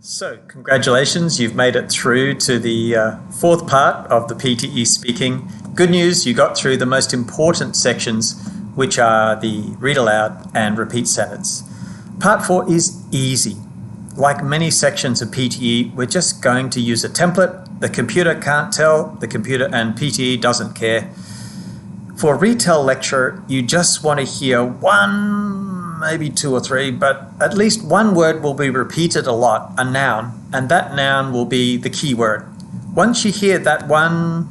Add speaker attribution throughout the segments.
Speaker 1: So, congratulations, you've made it through to the fourth part of the PTE speaking. Good news, you got through the most important sections, which are the read aloud and repeat sentence. Part 4 is easy. Like many sections of PTE, we're just going to use a template. The computer can't tell, the computer and PTE doesn't care. For a Retell lecture, you just want to hear one, maybe two or three, but at least one word will be repeated a lot, a noun, and that noun will be the key word. Once you hear that 1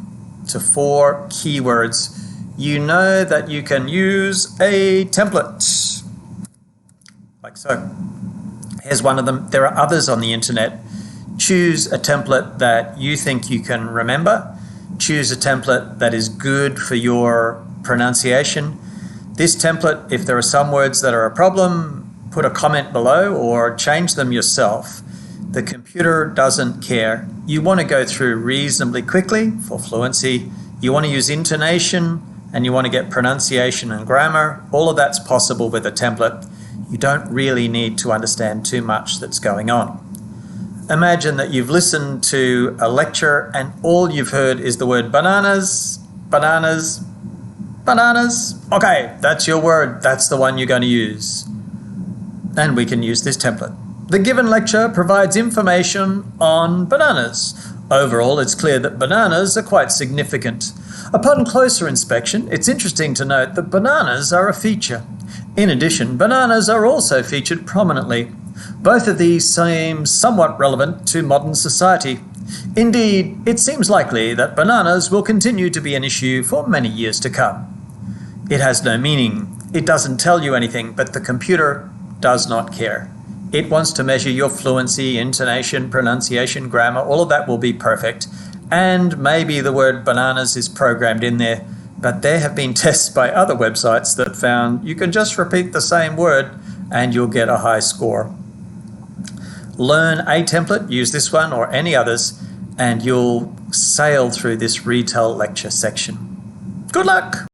Speaker 1: to 4 keywords, you know that you can use a template, like so. Here's one of them. There are others on the internet. Choose a template that you think you can remember. Choose a template that is good for your pronunciation. This template, if there are some words that are a problem, put a comment below or change them yourself. The computer doesn't care. You want to go through reasonably quickly for fluency. You want to use intonation and you want to get pronunciation and grammar. All of that's possible with a template. You don't really need to understand too much that's going on. Imagine that you've listened to a lecture and all you've heard is the word bananas, bananas, bananas. Okay, that's your word. That's the one you're going to use. And we can use this template. The given lecture provides information on bananas. Overall, it's clear that bananas are quite significant. Upon closer inspection, it's interesting to note that bananas are a feature. In addition, bananas are also featured prominently. Both of these seem somewhat relevant to modern society. Indeed, it seems likely that bananas will continue to be an issue for many years to come. It has no meaning. It doesn't tell you anything, but the computer does not care. It wants to measure your fluency, intonation, pronunciation, grammar, all of that will be perfect. And maybe the word bananas is programmed in there, but there have been tests by other websites that found you can just repeat the same word and you'll get a high score. Learn a template, use this one or any others, and you'll sail through this Retell lecture section. Good luck!